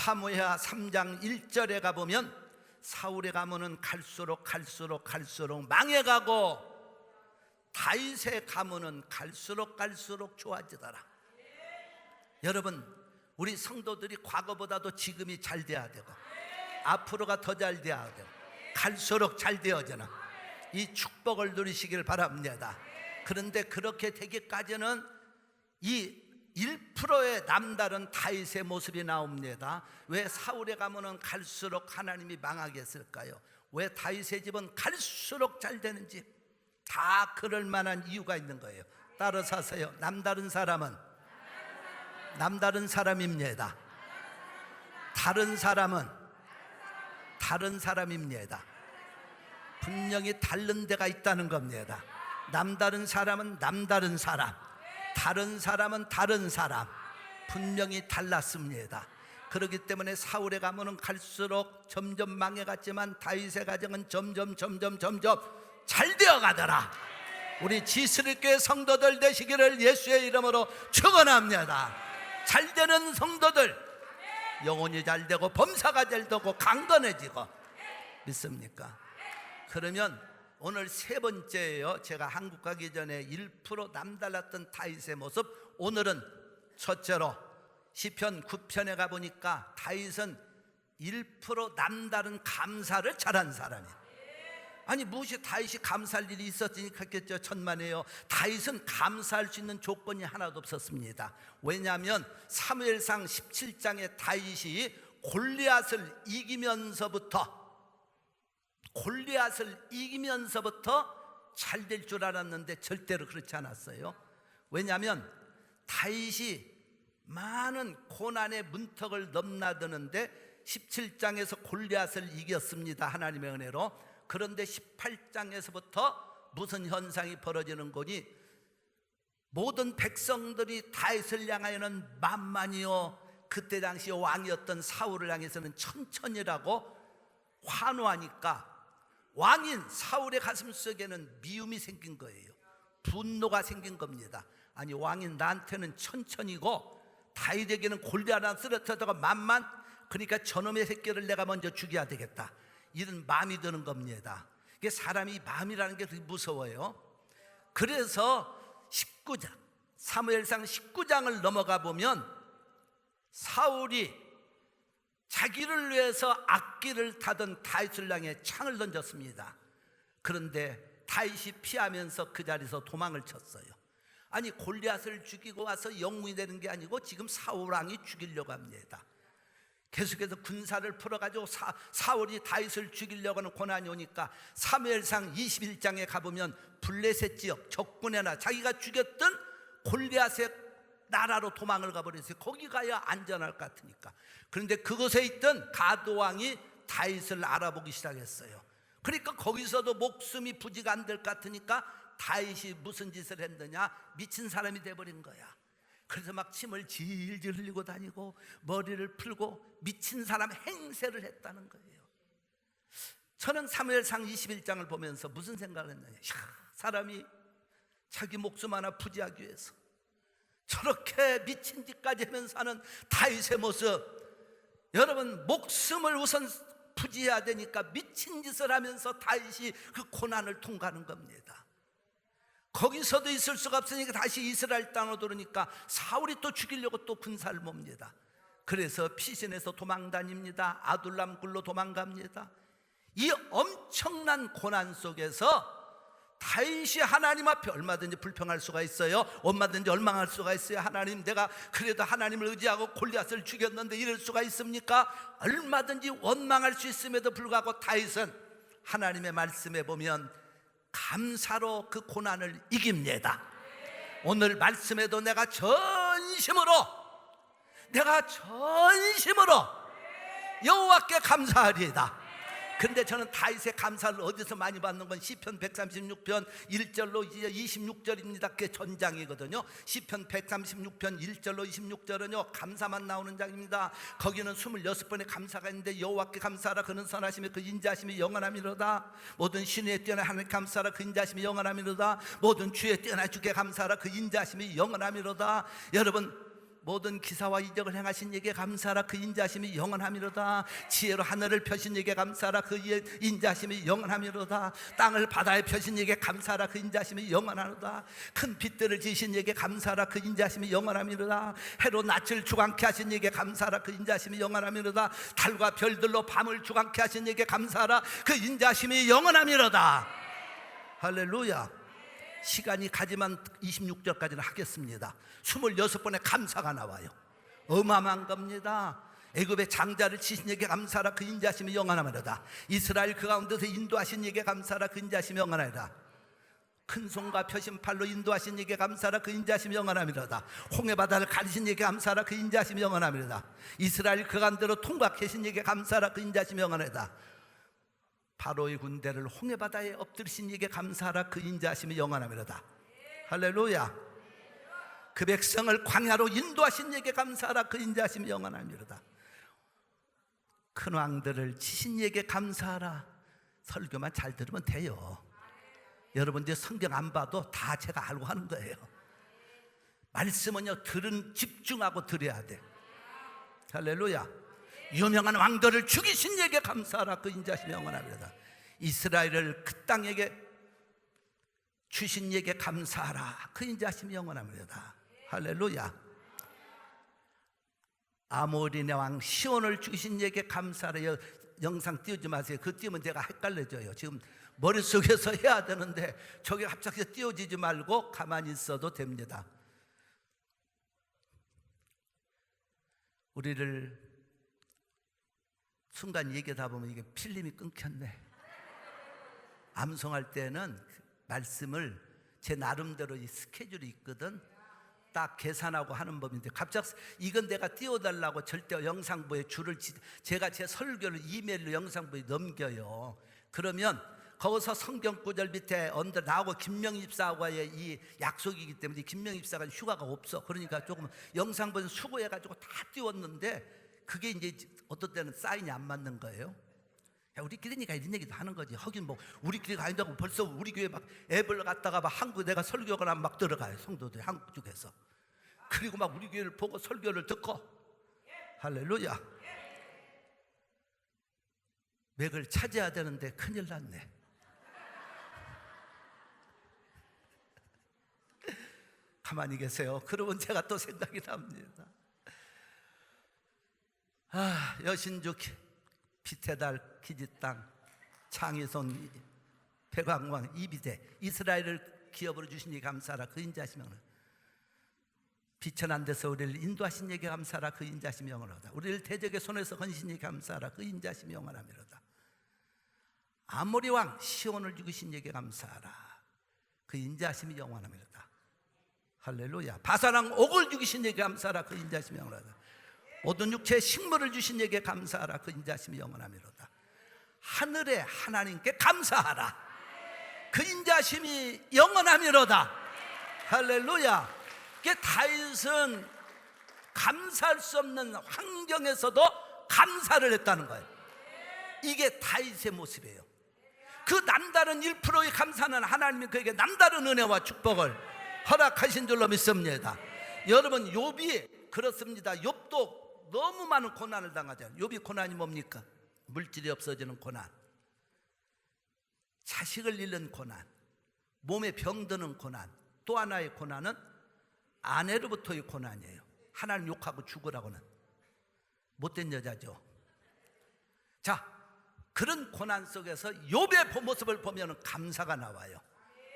사무엘하 3장 1절에 가보면 사울의 가문은 갈수록 망해가고 다윗의 가문은 갈수록 좋아지더라. 여러분, 우리 성도들이 과거보다도 지금이 잘 돼야 되고 앞으로가 더 잘 돼야 되고 갈수록 잘 되어지는 이 축복을 누리시길 바랍니다. 그런데 그렇게 되기까지는 이 1%의 남다른 다윗의 모습이 나옵니다. 왜 사울의 가문은 갈수록 하나님이 망하게 했을까요? 왜 다윗의 집은 갈수록 잘 되는 집? 다 그럴 만한 이유가 있는 거예요. 따라서 하세요. 남다른 사람은 남다른 사람입니다. 다른 사람은 다른 사람입니다. 분명히 다른 데가 있다는 겁니다. 남다른 사람은 남다른 사람, 다른 사람은 다른 사람, 분명히 달랐습니다. 그렇기 때문에 사울의 가문은 갈수록 점점 망해갔지만 다윗의 가정은 점점 잘 되어가더라. 우리 지스리교회 성도들 되시기를 예수의 이름으로 축원합니다. 잘 되는 성도들, 영혼이 잘 되고 범사가 잘 되고 강건해지고, 믿습니까? 그러면 오늘 세 번째예요. 제가 한국 가기 전에 1% 남달랐던 다윗의 모습. 오늘은 첫째로 시편 9편에 가보니까 다윗은 1% 남다른 감사를 잘한 사람이에요. 아니, 무엇이 다윗이 감사할 일이 있었으니까 했겠죠. 천만에요. 다윗은 감사할 수 있는 조건이 하나도 없었습니다. 왜냐하면 사무엘상 17장에 다윗이 골리앗을 이기면서부터 잘 될 줄 알았는데 절대로 그렇지 않았어요. 왜냐하면 다윗이 많은 고난의 문턱을 넘나드는데 17장에서 골리앗을 이겼습니다. 하나님의 은혜로. 그런데 18장에서부터 무슨 현상이 벌어지는 거니? 모든 백성들이 다윗을 향하여는 만만이요, 그때 당시 왕이었던 사울을 향해서는 천천히라고 환호하니까 왕인 사울의 가슴속에는 미움이 생긴 거예요. 분노가 생긴 겁니다. 아니, 왕인 나한테는 천천히고 다윗에게는 골리앗을 쓰러뜨리다가 만만, 그러니까 저놈의 새끼를 내가 먼저 죽여야 되겠다, 이런 마음이 드는 겁니다. 이게 사람이 마음이라는 게 되게 무서워요. 그래서 19장, 사무엘상 19장을 넘어가 보면 사울이 자기를 위해서 악기를 타던 다윗을 향해 창을 던졌습니다. 그런데 다윗이 피하면서 그 자리에서 도망을 쳤어요. 아니, 골리앗을 죽이고 와서 영웅이 되는 게 아니고 지금 사울 왕이 죽이려고 합니다. 계속해서 군사를 풀어가지고 사울이 다윗을 죽이려고 하는 고난이 오니까 사무엘상 21장에 가보면 블레셋 지역 적군에나 자기가 죽였던 골리앗의 나라로 도망을 가버렸어요. 거기 가야 안전할 것 같으니까. 그런데 그곳에 있던 가드 왕이 다윗을 알아보기 시작했어요. 그러니까 거기서도 목숨이 부지가 안 될 것 같으니까 다윗이 무슨 짓을 했느냐, 미친 사람이 돼버린 거야. 그래서 막 침을 질질 흘리고 다니고 머리를 풀고 미친 사람 행세를 했다는 거예요. 저는 사무엘상 21장을 보면서 무슨 생각을 했느냐, 사람이 자기 목숨 하나 부지하기 위해서 저렇게 미친 짓까지 하면서 사는 다윗의 모습. 여러분, 목숨을 우선 부지해야 되니까 미친 짓을 하면서 다윗이 그 고난을 통과하는 겁니다. 거기서도 있을 수가 없으니까 다시 이스라엘 땅으로 들어오니까 사울이 또 죽이려고 또 군사를 몹니다. 그래서 피신해서 도망다닙니다. 아둘람 굴로 도망갑니다. 이 엄청난 고난 속에서 다윗이 하나님 앞에 얼마든지 불평할 수가 있어요. 얼마든지 원망할 수가 있어요. 하나님, 내가 그래도 하나님을 의지하고 골리앗을 죽였는데 이럴 수가 있습니까? 얼마든지 원망할 수 있음에도 불구하고 다윗은 하나님의 말씀에 보면 감사로 그 고난을 이깁니다. 오늘 말씀에도 내가 전심으로 여호와께 감사하리이다. 근데 저는 다윗의 감사를 어디서 많이 받는 건 시편 136편 1절로 26절입니다. 그게 전장이거든요. 시편 136편 1절로 26절은요 감사만 나오는 장입니다. 거기는 26번의 감사가 있는데 여호와께 감사하라, 그는 선하시며 그 인자하심이 영원함이로다. 모든 신의 뛰어난 하나님께 감사하라, 그 인자하심이 영원함이로다. 모든 주의 뛰어난 주께 감사하라, 그 인자하심이 영원함이로다. 여러분, 모든 기사와 이적을 행하신 이에게 감사하라. 그 인자심이 영원하미로다. 지혜로 하늘을 펴신 이에게 감사하라. 그 인자심이 영원하미로다. 땅을 바다에 펴신 이에게 감사하라. 그 인자심이 영원하로다. 큰 빛들을 지으신 이에게 감사하라. 그 인자심이 영원하미로다. 해로 낯을 주광케 하신 이에게 감사하라. 그 인자심이 영원하미로다. 달과 별들로 밤을 주광케 하신 이에게 감사하라. 그 인자심이 영원하미로다. 할렐루야. 시간이 가지만 26절까지는 하겠습니다. 26번의 감사가 나와요. 어마어마한 겁니다. 애굽의 장자를 치신 이에게 감사하라. 그 인자심이 영원하리로다. 이스라엘 그 가운데서 인도하신 이에게 감사하라. 그 인자심이 영원하리로다. 큰 손과 펴신 팔로 인도하신 이에게 감사하라. 그 인자심이 영원하리로다. 홍해 바다를 가리신 이에게 감사하라. 그 인자심이 영원하리로다. 이스라엘 그 가운데로 통과하신 이에게 감사하라. 그 인자심이 영원하리로다. 바로의 군대를 홍해 바다에 엎드리신 이에게 감사하라. 그 인자심이 영원하리로다. 할렐루야. 그 백성을 광야로 인도하신 이에게 감사하라. 그 인자심이 영원하리로다. 큰 왕들을 치신 이에게 감사하라. 설교만 잘 들으면 돼요. 여러분들 성경 안 봐도 다 제가 알고 하는 거예요. 말씀은요, 집중하고 들어야 돼. 할렐루야. 유명한 왕들을 죽이신 이에게 감사하라. 그 인자심이 영원하리로다. 이스라엘을 그 땅에게 주신 이에게 감사하라. 그 인자심이 영원하리로다. 할렐루야. 아모리네 왕 시온을 주신 이에게 감사하라. 영상 띄우지 마세요. 그 띄우면 제가 헷갈려져요. 지금 머릿속에서 해야 되는데 저게 갑자기 띄워지지 말고 가만히 있어도 됩니다. 우리를 순간 얘기하다 보면 이게 필름이 끊겼네. 암송할 때는 말씀을 제 나름대로 이 스케줄이 있거든. 딱 계산하고 하는 법인데 갑자기 이건 내가 띄워달라고 절대 영상부에 줄을 제가 제 설교를 이메일로 영상부에 넘겨요. 그러면 거기서 성경 구절 밑에 언더 나하고 김명희 집사와의 이 약속이기 때문에 김명희 집사가 휴가가 없어. 그러니까 조금 영상부에 수고해가지고 다 띄웠는데 그게 이제 어떤 때는 사인이 안 맞는 거예요. 야, 우리끼리니까 이런 얘기도 하는 거지. 하긴 뭐 우리끼리가 아니다고 벌써 우리 교회 막 앱을 갖다가 막 한국 내가 설교가 막 들어가요. 성도들 한국 쪽에서. 그리고 막 우리 교회를 보고 설교를 듣고. 할렐루야. 맥을 찾아야 되는데 큰일 났네. 가만히 계세요. 그러면 제가 또 생각이 납니다. 여신주 피테달 기지땅 창의손 백왕왕 이비대 이스라엘을 기업으로 주시니 감사하라. 그 인자심이 비천한 데서 우리를 인도하신 이에게 감사하라. 그 인자심이 영원하다. 우리를 대적의 손에서 건지시니 감사하라. 그 인자심이 영원하미로다. 아모리 왕 시온을 죽이신 이에게 감사하라. 그 인자심이 영원하미로다. 할렐루야. 바사랑 옥을 죽이신 이에게 감사하라. 그 인자심이 영원하다. 모든 육체의 식물을 주신 이에게 감사하라. 그 인자심이 영원하미로다. 하늘의 하나님께 감사하라. 그 인자심이 영원하미로다. 할렐루야. 이게 다윗은 감사할 수 없는 환경에서도 감사를 했다는 거예요. 이게 다윗의 모습이에요. 그 남다른 1%의 감사는 하나님이 그에게 남다른 은혜와 축복을 허락하신 줄로 믿습니다. 여러분, 욥이 그렇습니다. 욥도 너무 많은 고난을 당하잖아요. 욥이 고난이 뭡니까? 물질이 없어지는 고난, 자식을 잃는 고난, 몸에 병드는 고난, 또 하나의 고난은 아내로부터의 고난이에요. 하나님 욕하고 죽으라고는. 못된 여자죠. 자, 그런 고난 속에서 욥의 모습을 보면 감사가 나와요.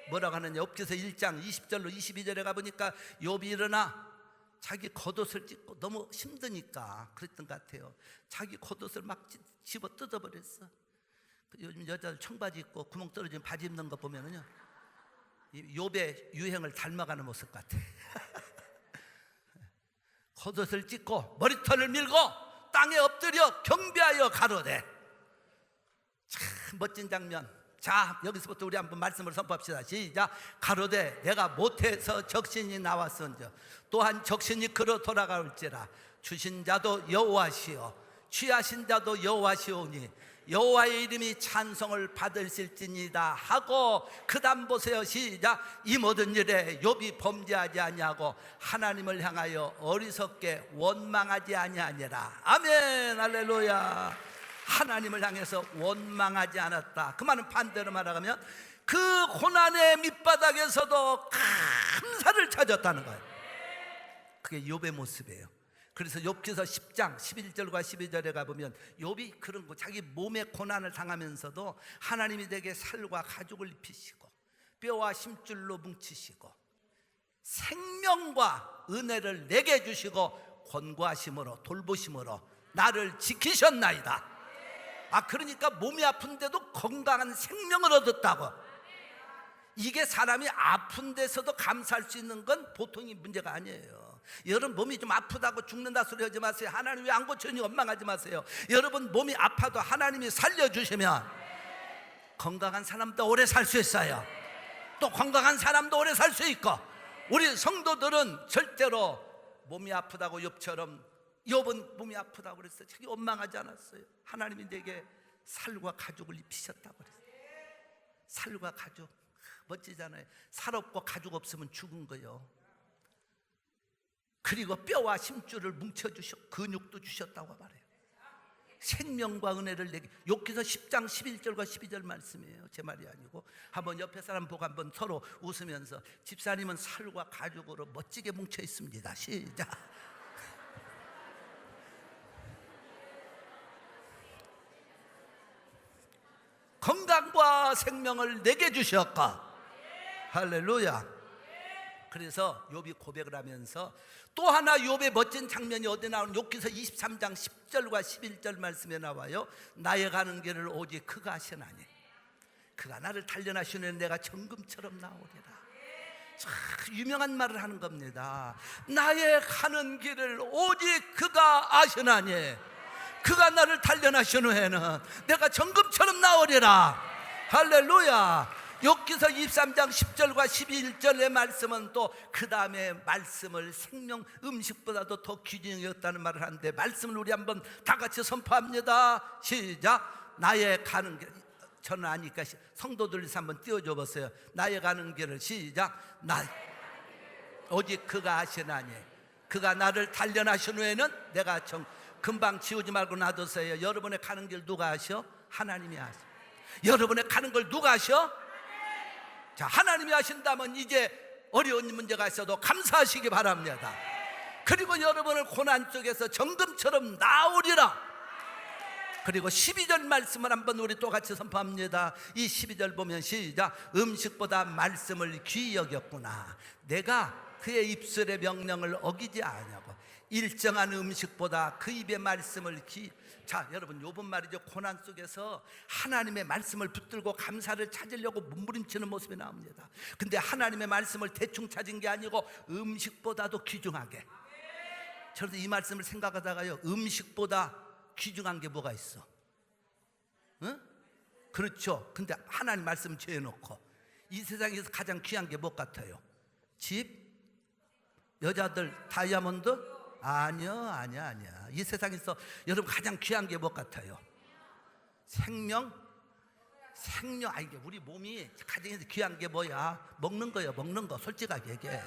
뭐라고 하느냐? 욥기서 1장 20절로 22절에 가보니까 욥이 일어나 자기 겉옷을 찢고 너무 힘드니까 그랬던 것 같아요. 자기 겉옷을 막 집어 뜯어버렸어. 요즘 여자들 청바지 입고 구멍 떨어진 바지 입는 거 보면은요, 욥의 유행을 닮아가는 모습 같아. 겉옷을 찢고 머리털을 밀고 땅에 엎드려 경배하여 가로되. 참 멋진 장면. 자, 여기서부터 우리 한번 말씀을 선포합시다. 시작. 가로되 내가 못해서 적신이 나왔은즉 또한 적신이 그로 돌아갈지라. 주신 자도 여호와시오 취하신 자도 여호와시오니 여호와의 이름이 찬송을 받으실지니이다 하고 그 다음 보세요. 시작. 이 모든 일에 욥이 범죄하지 아니하고 하나님을 향하여 어리석게 원망하지 아니하니라. 아멘. 할렐루야. 하나님을 향해서 원망하지 않았다. 그 말은 반대로 말하면 그 고난의 밑바닥에서도 감사를 찾았다는 거예요. 그게 욥의 모습이에요. 그래서 욥기서 10장 11절과 12절에 가보면 욥이 그런 거, 자기 몸에 고난을 당하면서도 하나님이 내게 살과 가죽을 입히시고 뼈와 심줄로 뭉치시고 생명과 은혜를 내게 주시고 권고하심으로 돌보심으로 나를 지키셨나이다. 그러니까 몸이 아픈데도 건강한 생명을 얻었다고. 이게 사람이 아픈 데서도 감사할 수 있는 건 보통의 문제가 아니에요. 여러분 몸이 좀 아프다고 죽는다 소리 하지 마세요. 하나님 왜 안 고쳐니 원망하지 마세요. 여러분 몸이 아파도 하나님이 살려주시면 건강한 사람도 오래 살 수 있어요. 또 건강한 사람도 오래 살 수 있고, 우리 성도들은 절대로 몸이 아프다고 욥처럼, 욥은 몸이 아프다고 그랬어요. 자기 원망하지 않았어요. 하나님이 내게 살과 가죽을 입히셨다고 그랬어요. 살과 가죽 멋지잖아요. 살 없고 가죽 없으면 죽은 거예요. 그리고 뼈와 심줄을 뭉쳐주셔 근육도 주셨다고 말해요. 생명과 은혜를 내게. 욥기서 10장 11절과 12절 말씀이에요. 제 말이 아니고. 한번 옆에 사람 보고 한번 서로 웃으면서, 집사님은 살과 가죽으로 멋지게 뭉쳐 있습니다. 시작. 건강과 생명을 내게 주셨고. 할렐루야. 그래서 욥이 고백을 하면서 또 하나 욥의 멋진 장면이 어디 나오는, 욥기서 23장 10절과 11절 말씀에 나와요. 나의 가는 길을 오직 그가 하시나니 그가 나를 단련하시는 내가 정금처럼 나오리라. 참 유명한 말을 하는 겁니다. 나의 가는 길을 오직 그가 아시나니 그가 나를 단련하신 후에는 내가 정금처럼 나오리라. 할렐루야. 욥기서 23장 10절과 11절의 말씀은 또 그 다음에 말씀을 생명 음식보다도 더 귀중히 여겼다는 말을 하는데, 말씀을 우리 한번 다 같이 선포합니다. 시작. 나의 가는 길, 저는 아니까 성도들에서 한번 띄워줘 보세요. 나의 가는 길을. 시작. 오직 그가 아시나니 그가 나를 단련하신 후에는 내가 금방 지우지 말고 놔두세요. 여러분의 가는 길 누가 아셔? 하나님이 아셔. 여러분의 가는 걸 누가 아셔? 자, 하나님이 하신다면 이제 어려운 문제가 있어도 감사하시기 바랍니다. 그리고 여러분을 고난 속에서 정금처럼 나오리라. 그리고 12절 말씀을 한번 우리 또 같이 선포합니다. 이 12절 보면 시작. 음식보다 말씀을 귀히 여겼구나. 내가 그의 입술의 명령을 어기지 아니하고 일정한 음식보다 그 입의 말씀을 귀히. 자, 여러분 욥은 말이죠, 고난 속에서 하나님의 말씀을 붙들고 감사를 찾으려고 몸부림치는 모습이 나옵니다. 근데 하나님의 말씀을 대충 찾은 게 아니고 음식보다도 귀중하게. 저도 이 말씀을 생각하다가요, 음식보다 귀중한 게 뭐가 있어? 응? 그렇죠. 근데 하나님 말씀 죄놓고 이 세상에서 가장 귀한 게 뭐 같아요? 집? 여자들 다이아몬드? 아니야. 이 세상에서 여러분 가장 귀한 게 뭐 같아요? 생명? 이게 우리 몸이 가장 귀한 게 뭐야? 먹는 거예요. 먹는 거. 솔직하게 얘기해.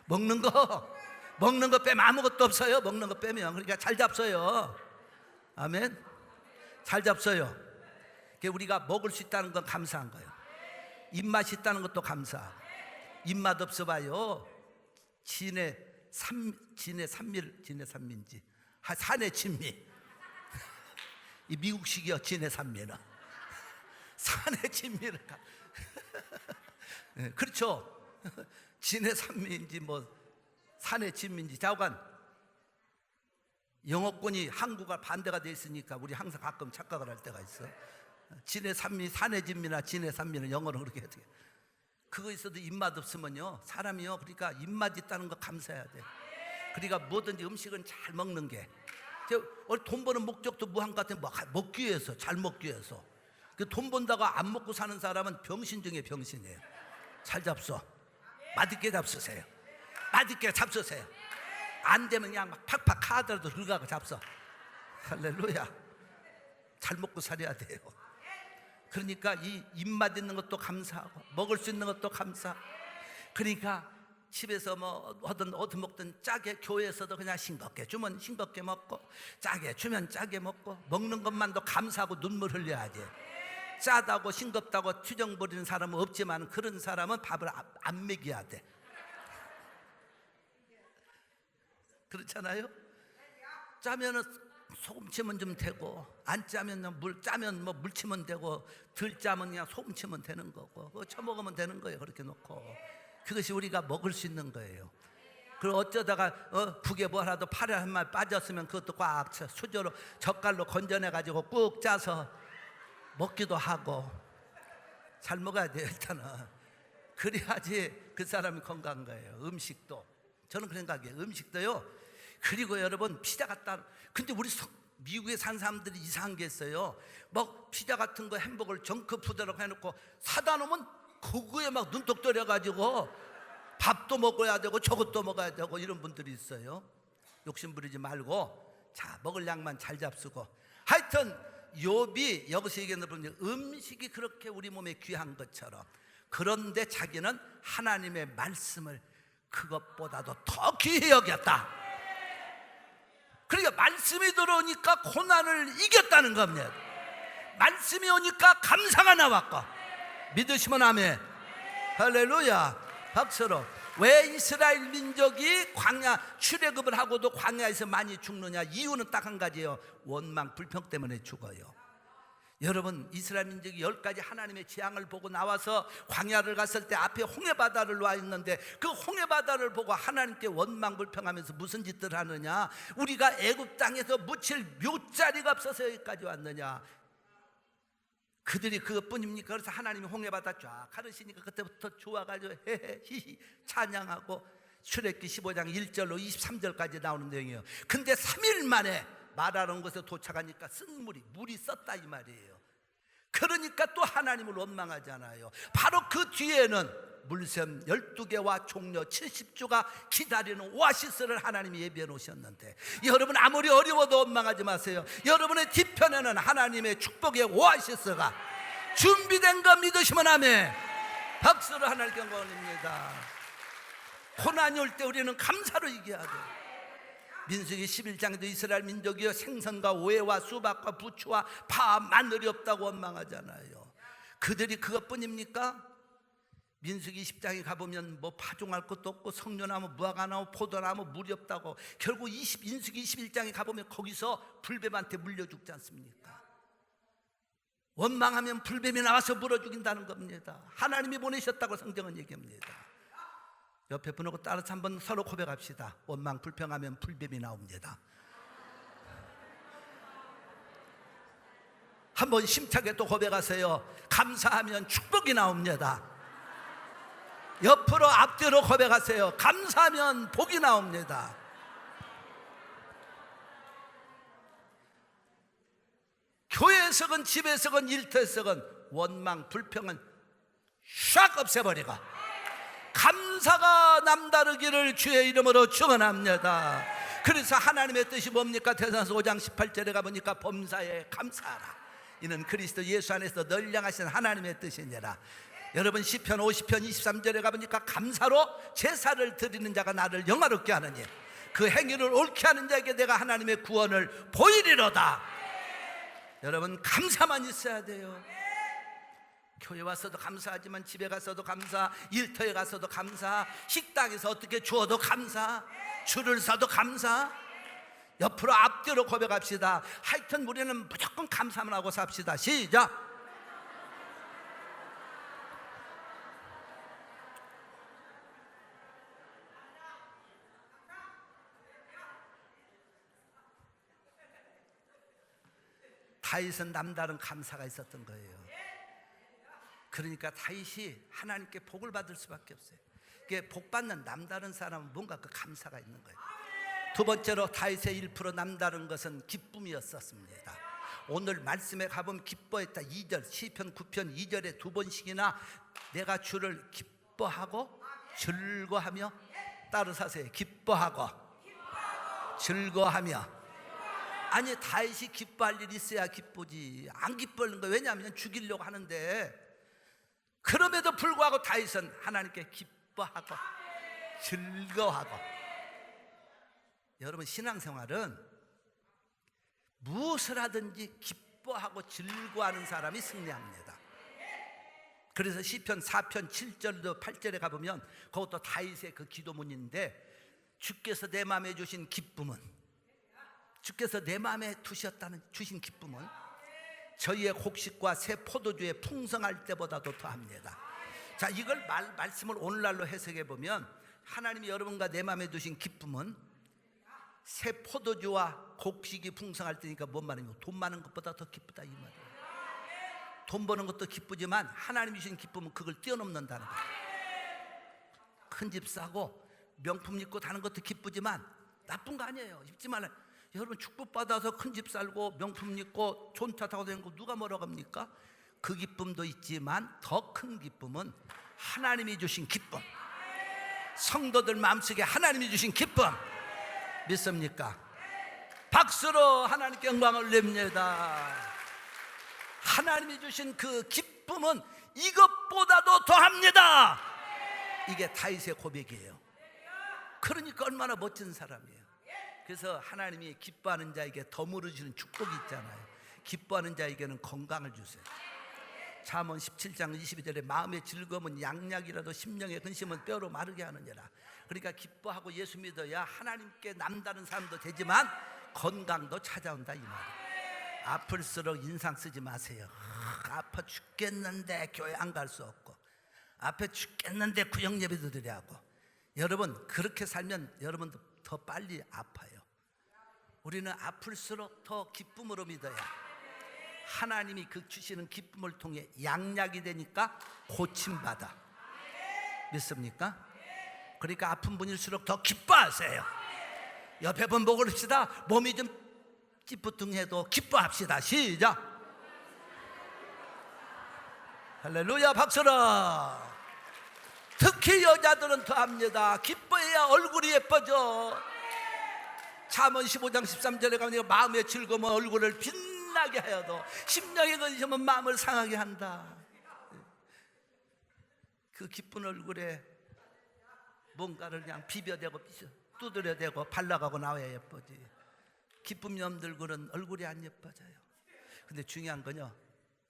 먹는 거 빼면 아무것도 없어요. 먹는 거 빼면. 그러니까 잘 잡숴요. 아멘. 잘 잡숴요. 우리가 먹을 수 있다는 건 감사한 거예요. 입맛이 있다는 것도 감사. 입맛 없어 봐요. 진해 산민지, 산의 진미. 이 미국식이요, 진해 산미는. 산의 진미를 네, 그렇죠. 진해 산미인지 뭐 산의 진미인지. 좌우간 영어권이 한국과 반대가 돼 있으니까 우리 항상 가끔 착각을 할 때가 있어. 진해 산미, 산의 진미나 진해 산미는 영어로 그렇게 해야 돼. 그거 있어도 입맛 없으면요, 사람이요, 그러니까 입맛 있다는 거 감사해야 돼. 그러니까 뭐든지 음식은 잘 먹는 게. 돈 버는 목적도 무한 같은, 먹기 위해서, 잘 먹기 위해서. 돈 번다가 안 먹고 사는 사람은 병신 중에 병신이에요. 잘 잡숴. 맛있게 잡수세요. 맛있게 잡수세요. 안 되면 그냥 막 팍팍 하더라도 들어가고 잡숴. 할렐루야. 잘 먹고 살아야 돼요. 그러니까 이 입맛 있는 것도 감사하고 먹을 수 있는 것도 감사. 그러니까 집에서 뭐 어떤 먹든 짜게, 교회에서도 그냥 싱겁게 주면 싱겁게 먹고, 짜게 주면 짜게 먹고, 먹는 것만도 감사하고 눈물 흘려야지. 짜다고 싱겁다고 투정 부리는 사람은 없지만 그런 사람은 밥을 안 먹여야 돼. 그렇잖아요? 짜면은 소금 치면 좀 되고, 안 짜면 짜면 뭐 물 치면 되고, 덜 짜면 그냥 소금 치면 되는 거고, 그거 쳐먹으면 되는 거예요. 그렇게 놓고. 그것이 우리가 먹을 수 있는 거예요. 그리고 어쩌다가 국에 뭐 하나도 팔에 한 말 빠졌으면 그것도 꽉 쳐 수저로 젓갈로 건져내 가지고 꾹 짜서 먹기도 하고. 잘 먹어야 돼요. 일단은 그래야지 그 사람이 건강한 거예요. 음식도 저는 그런 생각이에요. 음식도요. 그리고 여러분, 피자 갖다, 근데 우리 미국에 산 사람들이 이상한 게 있어요. 막 피자 같은 거 햄버거를 정크푸드라고 해놓고 사다 놓으면 그거에 막 눈독 들여가지고 밥도 먹어야 되고 저것도 먹어야 되고 이런 분들이 있어요. 욕심 부리지 말고 자, 먹을 양만 잘 잡수고. 하여튼 욥이 여기서 얘기하는 분들, 음식이 그렇게 우리 몸에 귀한 것처럼, 그런데 자기는 하나님의 말씀을 그것보다도 더 귀히 여겼다. 그러니까 말씀이 들어오니까 고난을 이겼다는 겁니다. 말씀이 오니까 감사가 나왔고. 믿으시면 아멘. 할렐루야. 박수로. 왜 이스라엘 민족이 광야 출애굽을 하고도 광야에서 많이 죽느냐? 이유는 딱 한 가지예요. 원망 불평 때문에 죽어요. 여러분, 이스라엘 민족이 10가지 하나님의 재앙을 보고 나와서 광야를 갔을 때 앞에 홍해바다를 와 있는데, 그 홍해바다를 보고 하나님께 원망불평하면서 무슨 짓들을 하느냐? 우리가 애굽 땅에서 묻힐 묘자리가 없어서 여기까지 왔느냐? 그들이 그것뿐입니까? 그래서 하나님이 홍해바다 쫙 가르시니까 그때부터 좋아가지고 헤헤 히히 찬양하고, 출애굽기 15장 1절로 23절까지 나오는 내용이에요. 근데 3일 만에 말하는 곳에 도착하니까 물이 썼다 이 말이에요. 그러니까 또 하나님을 원망하잖아요. 바로 그 뒤에는 물샘 12개와 종려 70주가 기다리는 오아시스를 하나님이 예비해 놓으셨는데, 여러분 아무리 어려워도 원망하지 마세요. 여러분의 뒤편에는 하나님의 축복의 오아시스가 준비된 거 믿으시면 아멘. 박수로 하나님께 영광 올립니다. 고난이 올 때 우리는 감사로 이겨야 돼요. 민수기 11장에도 이스라엘 민족이요, 생선과 오해와 수박과 부추와 파, 마늘이 없다고 원망하잖아요. 그들이 그것뿐입니까? 민수기 10장에 가보면 뭐 파종할 것도 없고 석류나무, 무화과나무, 포도나무, 물이 없다고. 결국 민수기 21장에 가보면 거기서 불뱀한테 물려 죽지 않습니까? 원망하면 불뱀이 나와서 물어 죽인다는 겁니다. 하나님이 보내셨다고 성경은 얘기합니다. 옆에 분하고 따라서 한번 서로 고백합시다. 원망 불평하면 불뱀이 나옵니다. 한번 심차게 또 고백하세요. 감사하면 축복이 나옵니다. 옆으로 앞뒤로 고백하세요. 감사하면 복이 나옵니다. 교회에서건 집에서건 일터에서건 원망 불평은 샥 없애버리고 감사가 남다르기를 주의 이름으로 축원합니다. 그래서 하나님의 뜻이 뭡니까? 대사서 5장 18절에 가보니까 범사에 감사하라. 이는 그리스도 예수 안에서 널 향하신 하나님의 뜻이니라. 여러분 시편 50편 23절에 가보니까 감사로 제사를 드리는 자가 나를 영화롭게 하느니 그 행위를 옳게 하는 자에게 내가 하나님의 구원을 보이리로다. 여러분 감사만 있어야 돼요. 교회 와서도 감사하지만 집에 가서도 감사, 일터에 가서도 감사, 식당에서 어떻게 주어도 감사, 줄을 서도 감사. 옆으로 앞뒤로 고백합시다. 하여튼 우리는 무조건 감사만 하고 삽시다. 시작. 다윗은 남다른 감사가 있었던 거예요. 그러니까 다윗이 하나님께 복을 받을 수밖에 없어요. 이게 복 받는 남다른 사람은 뭔가 그 감사가 있는 거예요. 두 번째로 다윗의 1% 남다른 것은 기쁨이었었습니다. 오늘 말씀에 가보면 기뻐했다. 2절 시편 9편 2절에 두 번씩이나 내가 주를 기뻐하고 즐거하며, 따라서 하세요. 기뻐하고 즐거하며 아니 다윗이 기뻐할 일이 있어야 기쁘지. 안 기뻐하는 거예요. 왜냐하면 죽이려고 하는데. 그럼에도 불구하고 다윗은 하나님께 기뻐하고 즐거워하고. 여러분, 신앙생활은 무엇을 하든지 기뻐하고 즐거워하는 사람이 승리합니다. 그래서 시편 4편 7절도 8절에 가보면 그것도 다윗의 그 기도문인데, 주께서 내 마음에 주신 기쁨은, 주께서 내 마음에 주신 기쁨은 저희의 곡식과 새 포도주에 풍성할 때보다도 더합니다. 자, 이걸 말씀을 오늘날로 해석해 보면, 하나님이 여러분과 내 마음에 두신 기쁨은 새 포도주와 곡식이 풍성할 때니까 뭔 말이냐, 돈 많은 것보다 더 기쁘다 이 말이에요. 돈 버는 것도 기쁘지만 하나님이 주신 기쁨은 그걸 뛰어넘는다는 거예요. 큰 집 사고 명품 입고 다는 것도 기쁘지만 나쁜 거 아니에요. 입지 말라. 여러분, 축복받아서 큰 집 살고 명품 입고 좋은 차 타고 다니는 거 누가 뭐라고 합니까? 그 기쁨도 있지만 더 큰 기쁨은 하나님이 주신 기쁨, 성도들 마음속에 하나님이 주신 기쁨, 믿습니까? 박수로 하나님께 영광을 냅니다. 하나님이 주신 그 기쁨은 이것보다도 더합니다. 이게 다윗의 고백이에요. 그러니까 얼마나 멋진 사람이에요. 그래서 하나님이 기뻐하는 자에게 덤으로 주는 축복이 있잖아요. 기뻐하는 자에게는 건강을 주세요. 잠언 17장 22절에 마음의 즐거움은 양약이라도 심령의 근심은 뼈로 마르게 하느니라. 그러니까 기뻐하고 예수 믿어야 하나님께 남다른 사람도 되지만 건강도 찾아온다 이 말이에요. 아플수록 인상 쓰지 마세요. 아파 죽겠는데 교회 안 갈 수 없고, 아파 죽겠는데 구역 예배도 드려야 하고. 여러분, 그렇게 살면 여러분도 더 빨리 아파요. 우리는 아플수록 더 기쁨으로 믿어야 하나님이 그 주시는 기쁨을 통해 양약이 되니까 고침받아. 믿습니까? 그러니까 아픈 분일수록 더 기뻐하세요. 옆에 분 보고 그럽시다. 몸이 좀 찌뿌둥해도 기뻐합시다. 시작. 할렐루야, 박수라. 특히 여자들은 더합니다. 기뻐해야 얼굴이 예뻐져. 잠언 15장 13절에 가면 마음의 즐거움은 얼굴을 빛나게 하여도 심령의 근심은 마음을 상하게 한다. 그 기쁜 얼굴에 뭔가를 그냥 비벼대고 두드려대고 발라가고 나와야 예쁘지. 기쁨이 없는 얼굴이 안 예뻐져요. 근데 중요한 건요,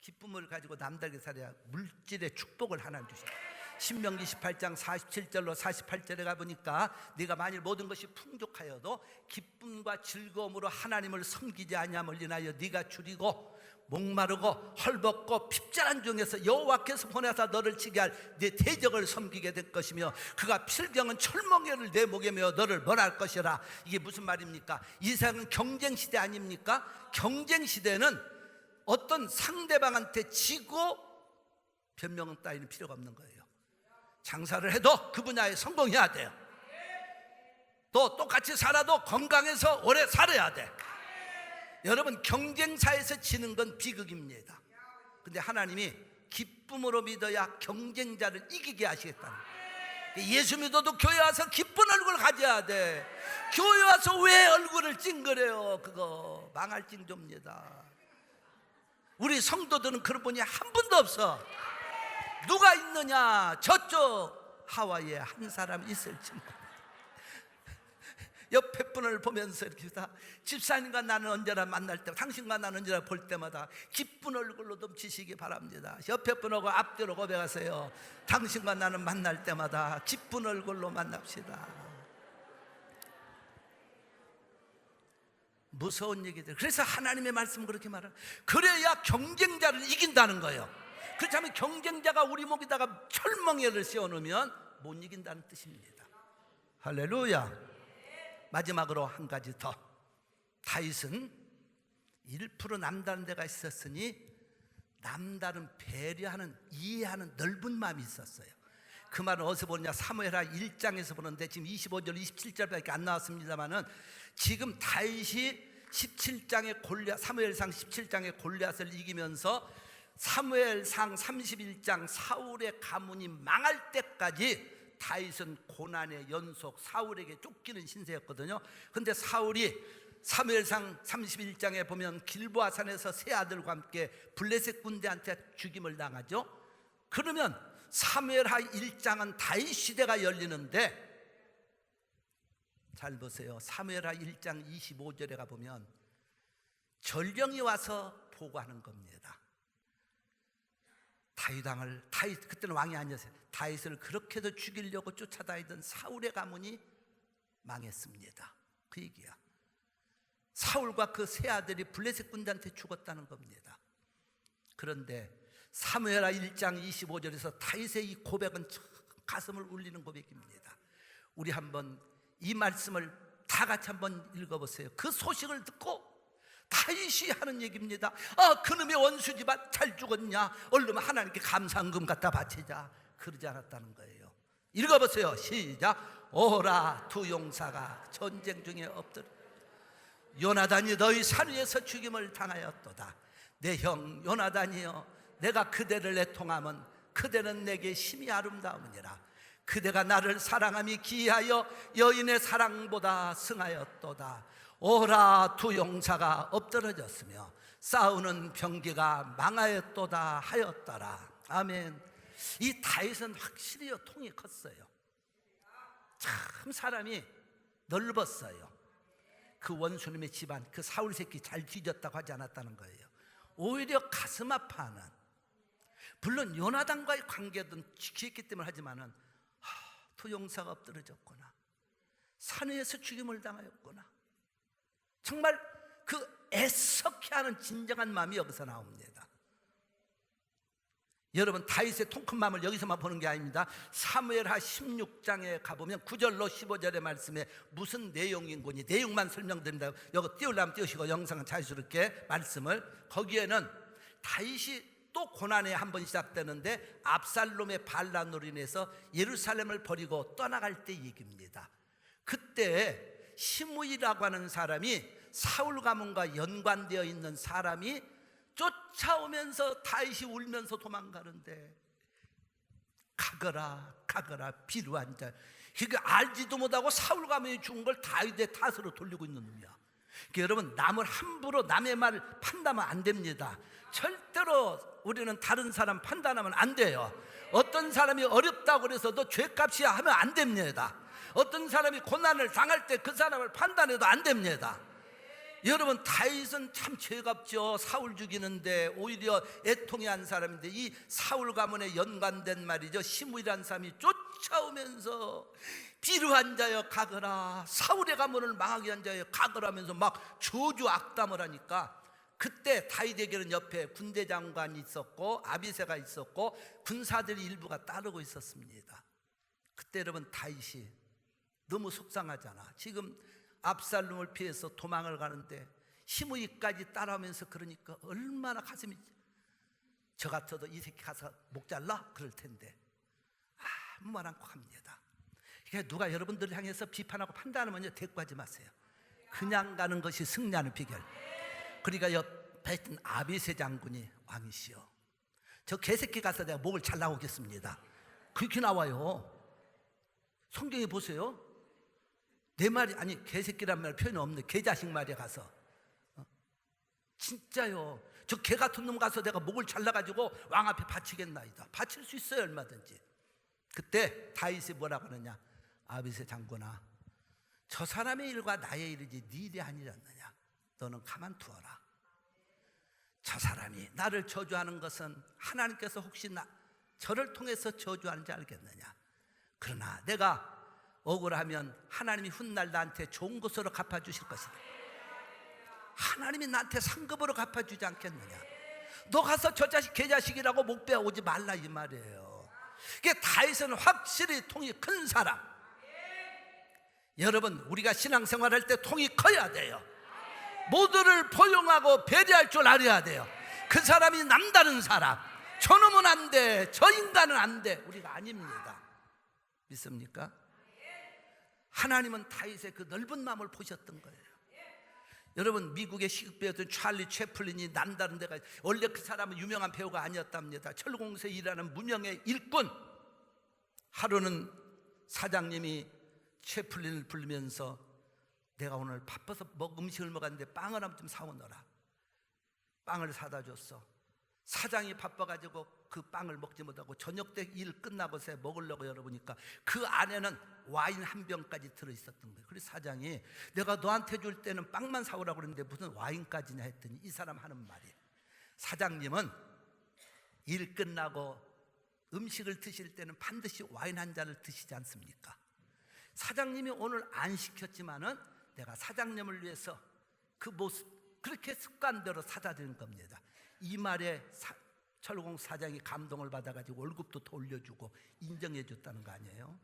기쁨을 가지고 남다르게 살아야 물질의 축복을 하나님 주신다. 신명기 18장 47절로 48절에 가보니까 네가 만일 모든 것이 풍족하여도 기쁨과 즐거움으로 하나님을 섬기지 아니함을 인하여 네가 줄이고 목마르고 헐벗고 핍절한 중에서 여호와께서 보내사 너를 치게 할 네 대적을 섬기게 될 것이며 그가 필경은 철멍에를 내 목에 메어 너를 벌할 것이라. 이게 무슨 말입니까? 이 세상은 경쟁시대 아닙니까? 경쟁시대는 어떤 상대방한테 지고 변명 따위는 필요가 없는 거예요. 장사를 해도 그 분야에 성공해야 돼요. 또 똑같이 살아도 건강해서 오래 살아야 돼. 여러분, 경쟁사에서 지는 건 비극입니다. 근데 하나님이 기쁨으로 믿어야 경쟁자를 이기게 하시겠다는 거예요. 예수 믿어도 교회 와서 기쁜 얼굴 가져야 돼. 교회 와서 왜 얼굴을 찡그려요? 그거 망할 찡조입니다. 우리 성도들은 그런 분이 한 분도 없어. 누가 있느냐? 저쪽 하와이에 한 사람 있을지 모르겠다. 옆에 분을 보면서 이렇게 집사님과 나는 언제나 만날 때, 당신과 나는 언제나 볼 때마다 기쁜 얼굴로 넘치시기 바랍니다. 옆에 분하고 앞뒤로 고백하세요. 당신과 나는 만날 때마다 기쁜 얼굴로 만납시다. 무서운 얘기들. 그래서 하나님의 말씀은 그렇게 말해요. 그래야 경쟁자를 이긴다는 거예요. 그렇지 않으면 경쟁자가 우리 목에다가 철멍에를 씌워놓으면 못 이긴다는 뜻입니다. 할렐루야. 마지막으로 한 가지 더. 다윗은 1% 남다른 데가 있었으니 남다른 배려하는, 이해하는 넓은 마음이 있었어요. 그 말은 어디서 보느냐? 사무엘하 1장에서 보는데 지금 25절 27절밖에 안 나왔습니다만은 지금 다윗이 17장의 사무엘상 17장의 골리앗을 이기면서 사무엘상 31장 사울의 가문이 망할 때까지 다윗은 고난의 연속, 사울에게 쫓기는 신세였거든요. 근데 사울이 사무엘상 31장에 보면 길보아산에서 세 아들과 함께 블레셋 군대한테 죽임을 당하죠. 그러면 사무엘하 1장은 다윗 시대가 열리는데, 잘 보세요. 사무엘하 1장 25절에 가보면 전령이 와서 보고하는 겁니다. 다윗 그때는 왕이 아니었어요. 다윗을 그렇게도 죽이려고 쫓아다니던 사울의 가문이 망했습니다. 그 얘기야. 사울과 그 세 아들이 블레셋 군대한테 죽었다는 겁니다. 그런데 사무엘하 1장 25절에서 다윗의 이 고백은 가슴을 울리는 고백입니다. 우리 한번 이 말씀을 다 같이 한번 읽어보세요. 그 소식을 듣고 다윗이 하는 얘기입니다. 그놈의 원수 집안 잘 죽었냐? 얼른 하나님께 감사금 갖다 바치자. 그러지 않았다는 거예요. 읽어보세요. 시작. 오라 두 용사가 전쟁 중에 엎드려 요나단이 너희 산 위에서 죽임을 당하였도다. 내 형 요나단이여, 내가 그대를 애통하면 그대는 내게 심히 아름다우니라. 그대가 나를 사랑함이 기하여 여인의 사랑보다 승하였도다. 오라 두 용사가 엎드러졌으며 싸우는 병기가 망하였도다 하였더라. 아멘. 이 다윗은 확실히 통이 컸어요. 참 사람이 넓었어요. 그 원수님의 집안, 그 사울 새끼 잘 뒤졌다고 하지 않았다는 거예요. 오히려 가슴 아파하는, 물론 요나단과의 관계도 지켰기 때문에 하지만은 두 용사가 엎드러졌구나, 산 위에서 죽임을 당하였구나. 정말 그 애석해 하는 진정한 마음이 여기서 나옵니다. 여러분, 다윗의 통 큰 마음을 여기서만 보는 게 아닙니다. 사무엘하 16장에 가보면 9절로 15절의 말씀에 무슨 내용인 거니 내용만 설명드립니다. 여기 띄우려면 띄우시고 영상은 자유스럽게 말씀을. 거기에는 다윗이 또 고난이 한번 시작되는데 압살롬의 반란으로 인해서 예루살렘을 버리고 떠나갈 때 얘기입니다. 그때 시므이라고 하는 사람이 사울 가문과 연관되어 있는 사람이 쫓아오면서 다윗이 울면서 도망가는데, 가거라 가거라 비루한 자. 그러니까 알지도 못하고 사울 가문이 죽은 걸 다윗의 탓으로 돌리고 있는 놈이야. 그러니까 여러분, 남을 함부로 남의 말을 판단하면 안 됩니다. 절대로 우리는 다른 사람 판단하면 안 돼요. 어떤 사람이 어렵다고 그래서 너 죄값이야 하면 안 됩니다. 어떤 사람이 고난을 당할 때 그 사람을 판단해도 안 됩니다. 여러분, 다윗은 참 죄갑죠. 사울 죽이는데 오히려 애통이 한 사람인데, 이 사울 가문에 연관된 말이죠. 시므이라는 사람이 쫓아오면서 비루한 자여 가거라, 사울의 가문을 망하게 한 자여 가거라 하면서 막 저주 악담을 하니까, 그때 다윗에게는 옆에 군대 장관이 있었고 아비새가 있었고 군사들이 일부가 따르고 있었습니다. 그때 여러분, 다윗이 너무 속상하잖아. 지금 압살롬을 피해서 도망을 가는데 시므이까지 따라오면서, 그러니까 얼마나 가슴이, 저 같아도 이 새끼 가서 목 잘라? 그럴 텐데 아무 말 않고 갑니다. 그러니까 누가 여러분들을 향해서 비판하고 판단하면 대꾸하지 마세요. 그냥 가는 것이 승리하는 비결. 그러니까 옆에 있던 아비새 장군이, 왕이시여, 저 개새끼 가서 내가 목을 잘라오겠습니다. 그렇게 나와요. 성경에 보세요. 내 말이, 아니 개새끼란 말 표현이 없네. 개자식 말에 가서 진짜요. 저 개 같은 놈 가서 내가 목을 잘라가지고 왕 앞에 바치겠나이다. 바칠 수 있어요, 얼마든지. 그때 다윗이 뭐라고 하느냐? 아비새 장군아, 저 사람의 일과 나의 일이지 네 일이 아니지 않느냐. 너는 가만두어라. 저 사람이 나를 저주하는 것은 하나님께서 혹시 저를 통해서 저주하는지 알겠느냐. 그러나 내가 억울하면 하나님이 훗날 나한테 좋은 것으로 갚아주실 것이다. 하나님이 나한테 상급으로 갚아주지 않겠느냐. 너 가서 저 자식 개자식이라고 목 베어오지 말라, 이 말이에요. 그게 다윗은 확실히 통이 큰 사람. 여러분, 우리가 신앙생활할 때 통이 커야 돼요. 모두를 포용하고 배려할 줄 알아야 돼요. 그 사람이 남다른 사람. 저놈은 안 돼, 저 인간은 안 돼. 우리가 아닙니다. 믿습니까? 하나님은 다윗의 그 넓은 마음을 보셨던 거예요. 여러분, 미국의 시극배우였던 찰리 채플린이 남다른 데가, 원래 그 사람은 유명한 배우가 아니었답니다. 철공소에 일하는 무명의 일꾼. 하루는 사장님이 채플린을 부르면서 내가 오늘 바빠서 음식을 먹었는데 빵을 한번 좀 사오너라. 빵을 사다 줬어. 사장이 바빠가지고 그 빵을 먹지 못하고 저녁 때 일 끝나고서 먹으려고 열어보니까 그 안에는 와인 한 병까지 들어있었던 거예요. 그래서 사장이 내가 너한테 줄 때는 빵만 사오라고 그랬는데 무슨 와인까지냐 했더니 이 사람 하는 말이, 사장님은 일 끝나고 음식을 드실 때는 반드시 와인 한 잔을 드시지 않습니까? 사장님이 오늘 안 시켰지만은 내가 사장님을 위해서 그 모습 그렇게 습관대로 사다 드린 겁니다. 이 말에 철공 사장이 감동을 받아가지고 월급도 더 올려주고 인정해 줬다는 거 아니에요?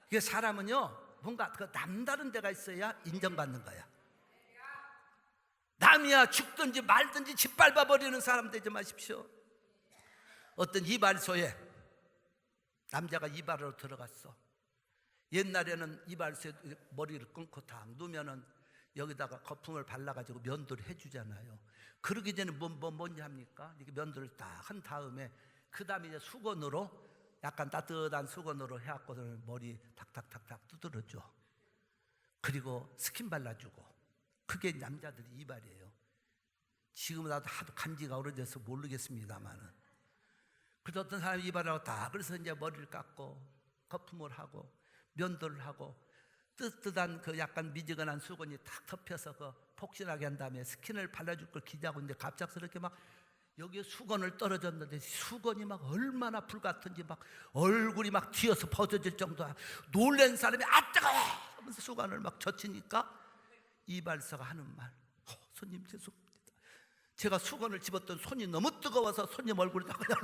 이게 사람은요 뭔가 그 남다른 데가 있어야 인정받는 거야. 남이야 죽든지 말든지 짓밟아 버리는 사람 되지 마십시오. 어떤 이발소에 남자가 이발하러 들어갔어. 옛날에는 이발소에 머리를 끊고 다 누면은 여기다가 거품을 발라가지고 면도를 해주잖아요. 그러기 전에 뭔지 합니까? 이렇게 면도를 딱 한 다음에 그 다음에 이제 수건으로 약간 따뜻한 수건으로 해갖고 머리 탁탁탁탁 두드려줘. 그리고 스킨 발라주고. 그게 남자들이 이발이에요. 지금은 나도 하도 간지가 오래돼서 모르겠습니다만은. 그래서 어떤 사람이 이발하고 다 그래서 이제 머리를 깎고 거품을 하고 면도를 하고 뜨뜻한 그 약간 미지근한 수건이 탁 덮여서 그 폭신하게 한 다음에 스킨을 발라줄 걸 기대하고 있는데 갑작스럽게 막 여기에 수건을 떨어졌는데 수건이 막 얼마나 불같은지 막 얼굴이 막 튀어서 벗어질 정도야. 놀란 사람이 아 뜨거워 하면서 수건을 막 젖히니까 이발사가 하는 말, 손님 죄송합니다. 제가 수건을 집었던 손이 너무 뜨거워서 손님 얼굴에다 그냥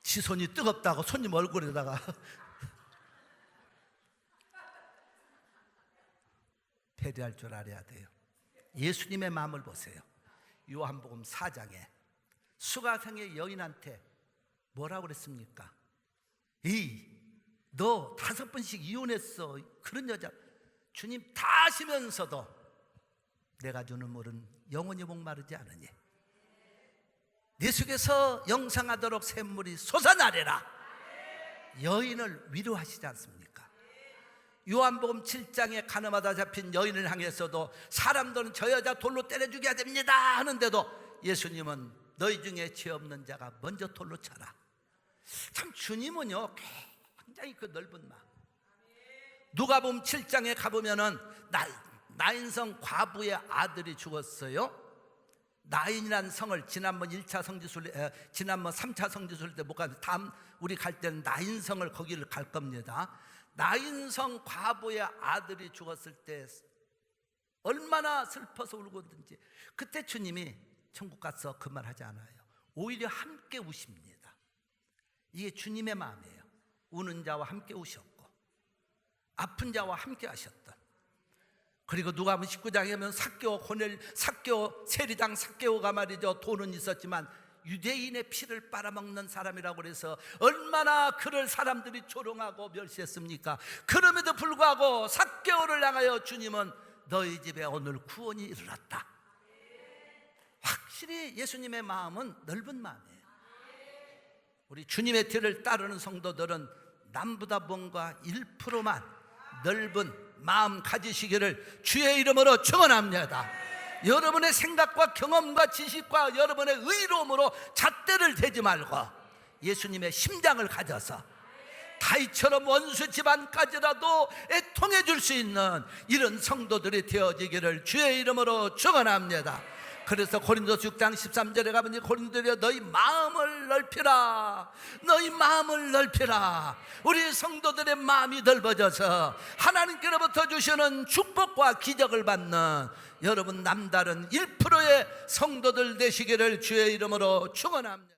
지 손이 뜨겁다고 손님 얼굴에다가 배려할 줄 알아야 돼요. 예수님의 마음을 보세요. 요한복음 4장에 수가성의 여인한테 뭐라고 그랬습니까? 너 5번씩 이혼했어. 그런 여자 주님 다 아시면서도 내가 주는 물은 영원히 목마르지 않으니 네 속에서 영생하도록 샘물이 솟아나리라. 여인을 위로하시지 않습니까? 요한복음 7장에 가늠하다 잡힌 여인을 향해서도 사람들은 저 여자 돌로 때려 죽여야 됩니다 하는데도 예수님은 너희 중에 죄 없는 자가 먼저 돌로 쳐라. 참 주님은요 굉장히 그 넓은 마음. 누가복음 7장에 가보면은 나인성 과부의 아들이 죽었어요. 나인이라는 성을 지난번 1차 성지순례, 지난번 3차 성지순례 때 못 가는데 다음 우리 갈 때는 나인성을 거기를 갈 겁니다. 나인성 과부의 아들이 죽었을 때 얼마나 슬퍼서 울고든지 그때 주님이 천국 가서 그 말 하지 않아요. 오히려 함께 우십니다. 이게 주님의 마음이에요. 우는 자와 함께 우셨고 아픈 자와 함께 하셨던. 그리고 누가복음 19장에 보면 삭개오 세리장 삭개오가 말이죠. 돈은 있었지만 유대인의 피를 빨아먹는 사람이라고 그래서 얼마나 그를 사람들이 조롱하고 멸시했습니까? 그럼에도 불구하고 삭개오를 향하여 주님은 너희 집에 오늘 구원이 이르렀다. 확실히 예수님의 마음은 넓은 마음이에요. 우리 주님의 뒤를 따르는 성도들은 남보다 뭔가 1%만 넓은 마음 가지시기를 주의 이름으로 축원합니다. 여러분의 생각과 경험과 지식과 여러분의 의로움으로 잣대를 대지 말고 예수님의 심장을 가져서 다윗처럼 원수 집안까지라도 애통해 줄 수 있는 이런 성도들이 되어지기를 주의 이름으로 축원합니다. 그래서 고린도서 6장 13절에 가면 고린도들이여 너희 마음을 넓히라. 너희 마음을 넓히라. 우리 성도들의 마음이 넓어져서 하나님께로부터 주시는 축복과 기적을 받는 여러분 남다른 1%의 성도들 되시기를 주의 이름으로 축원합니다.